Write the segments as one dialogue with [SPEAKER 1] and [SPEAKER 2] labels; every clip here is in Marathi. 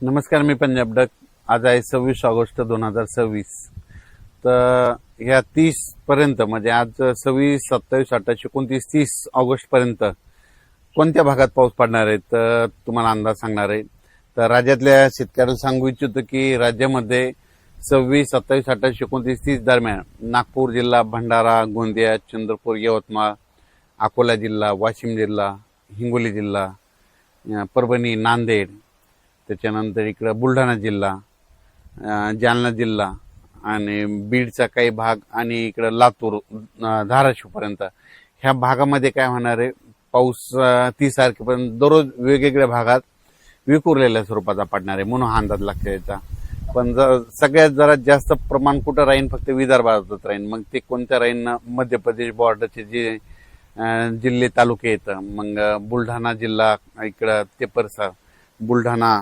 [SPEAKER 1] नमस्कार, मी पंजाब डक. आज आहे 26 ऑगस्ट 2026. तर ह्या 30 पर्यंत म्हणजे आज 26, 27, 28, 29, 30 ऑगस्ट पर्यंत कोणत्या भागात पाऊस पडणार आहे तर तुम्हाला अंदाज सांगणार आहे. तर राज्यातल्या शेतकऱ्याला सांगू इच्छितो की राज्यामध्ये 26, 27, 28, 29, 30 दरम्यान नागपूर जिल्हा, भंडारा, गोंदिया, चंद्रपूर, यवतमाळ, अकोला जिल्हा, वाशिम जिल्हा, हिंगोली जिल्हा, परभणी, नांदेड, त्याच्यानंतर इकडं बुलढाणा जिल्हा, जालना जिल्हा आणि बीडचा काही भाग आणि इकडं लातूर, धाराशिवपर्यंत ह्या भागामध्ये काय होणार आहे, पाऊस 30 तारखेपर्यंत दररोज वेगवेगळ्या भागात विखुरलेल्या स्वरूपाचा पडणार आहे म्हणून हा अंदाज लक्षात यायचा. पण सगळ्यात जरा जास्त प्रमाण कुठं राहीन, फक्त विदर्भातच राहीन. मग ते कोणत्या राहीन, मध्य प्रदेश बॉर्डरचे जे जिल्हे तालुके येतं, मग बुलढाणा जिल्हा इकडं ते परिसर, बुलढाणा,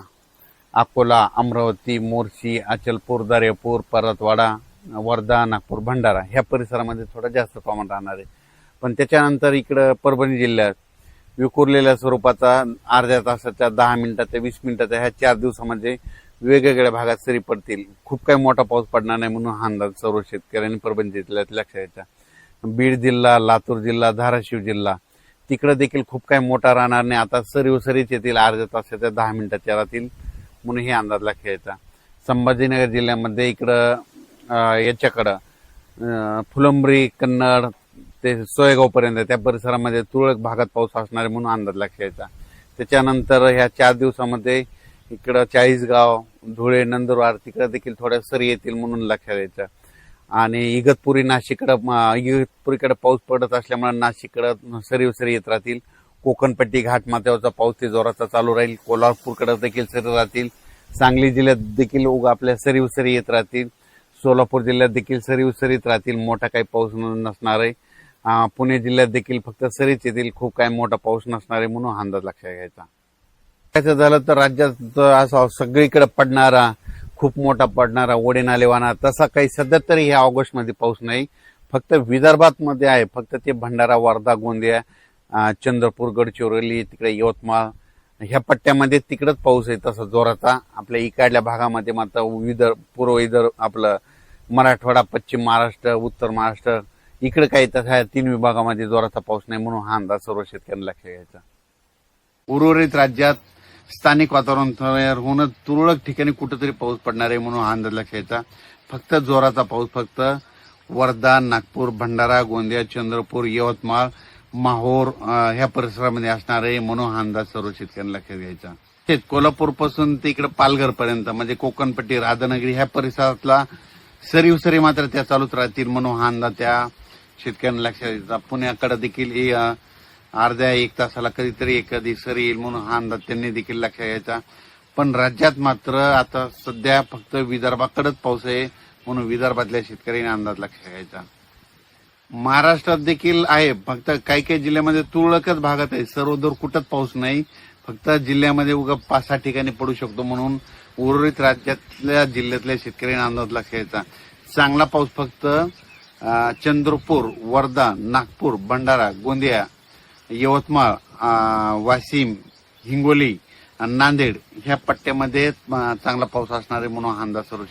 [SPEAKER 1] अकोला, अमरावती, मोर्शी, अचलपूर, दर्यापूर, परतवाडा, वर्धा, नागपूर, भंडारा ह्या परिसरामध्ये थोडं जास्त प्रमाण राहणार आहे. पण त्याच्यानंतर इकडं परभणी जिल्ह्यात विखुरलेल्या स्वरूपाचा अर्ध्या तासाच्या, 10 मिनिटाच्या, 20 मिनिटाच्या ह्या 4 दिवसामध्ये वेगवेगळ्या भागात सरी पडतील. खूप काही मोठा पाऊस पडणार नाही म्हणून हा अंदाज सर्व शेतकऱ्यांनी परभणी जिल्ह्यात लक्षात घ्यायचा. बीड जिल्हा, लातूर जिल्हा, धाराशिव जिल्हा तिकडे देखील खूप काही मोठा राहणार नाही. आता सरीच येतील, अर्ध्या तासाच्या, 10 मिनिटाच्या राहतील म्हणून हे अंदाज लक्षात घ्यायचा. संभाजीनगर जिल्ह्यामध्ये इकडं याच्याकडं फुलंब्री, कन्नड ते सोयगाव पर्यंत त्या परिसरामध्ये तुरळक भागात पाऊस असणार आहे म्हणून अंदाज लक्षात घ्यायचा. त्याच्यानंतर ह्या 4 दिवसामध्ये इकडं चाळीसगाव, धुळे, नंदुरबार तिकडे देखील थोड्या सरी येतील म्हणून लक्षात घ्यायचं. आणि इगतपुरीकडे पाऊस पडत असल्यामुळे नाशिककडे सरी येत राहतील. कोकणपट्टी, घाटमाथ्यावरचा पाऊस ते जोराचा चालू राहील. कोल्हापूरकडे देखील सरी राहतील. सांगली जिल्ह्यात देखील आपल्या सरी येत राहतील. सोलापूर जिल्ह्यात देखील सरीत राहतील. मोठा काही पाऊस नसणार आहे. पुणे जिल्ह्यात देखील फक्त सरीच येतील, खूप काही मोठा पाऊस नसणार आहे म्हणून हा अंदाज लक्षात घ्यायचा. त्याचं झालं तर राज्यात असा सगळीकडे पडणारा, खूप मोठा पडणारा, ओढे नाले वाहणार तसा काही सध्या तरी ह्या ऑगस्टमध्ये पाऊस नाही. फक्त विदर्भात मध्ये आहे. फक्त ते भंडारा, वर्धा, गोंदिया, चंद्रपूर, गडचिरोली, तिकडे यवतमाळ ह्या पट्ट्यामध्ये तिकडच पाऊस आहे तसा जोराचा. आपल्या इकडल्या भागामध्ये मात्र पूर्व विदर्भ, आपलं मराठवाडा, पश्चिम महाराष्ट्र, उत्तर महाराष्ट्र इकडे काही तसा 3 विभागामध्ये जोराचा पाऊस नाही म्हणून हा अंदाज सर्व शेतकऱ्यांना लक्षात घ्यायचा. उर्वरित राज्यात स्थानिक वातावरण तयार होऊन तुरळक ठिकाणी कुठेतरी पाऊस पडणार आहे म्हणून हा अंदाज लक्षात घ्यायचा. फक्त जोराचा पाऊस फक्त वर्धा, नागपूर, भंडारा, गोंदिया, चंद्रपूर, यवतमाळ, माहोर ह्या परिसरामध्ये असणार आहे म्हणून हा अंदाज सर्व शेतकऱ्यांना लक्षात घ्यायचा. कोल्हापूर पासून ते इकडे पालघर पर्यंत म्हणजे कोकणपट्टी, राधानगरी ह्या परिसरातला सरी मात्र त्या चालूच राहतील म्हणून हा अंदाज त्या शेतकऱ्यांना लक्षात घ्यायचा. पुण्याकडे देखील अर्ध्या 1 तासाला कधीतरी एखादी सरी येईल म्हणून हा अंदाज त्यांनी देखील लक्षात घ्यायचा. पण राज्यात मात्र आता सध्या फक्त विदर्भाकडेच पाऊस आहे म्हणून विदर्भातल्या शेतकऱ्यांनी अंदाज लक्षात घ्यायचा. महाराष्ट्रात देखील आहे, फक्त काही जिल्ह्यामध्ये तुरळकच भागात आहे. सर्वदूर कुठंच पाऊस नाही. फक्त जिल्ह्यामध्ये 5-6 ठिकाणी पडू शकतो म्हणून उर्वरित राज्यातल्या जिल्ह्यातल्या शेतकऱ्यांनी अंदाज लक्षात घ्यायचा. चांगला पाऊस फक्त चंद्रपूर, वर्धा, नागपूर, भंडारा, गोंदिया, यवतमाळ, वाशिम, हिंगोली, नांदेड ह्या पट्ट्यामध्ये चांगला पाऊस असणार आहे म्हणून हा अंदाज सर्व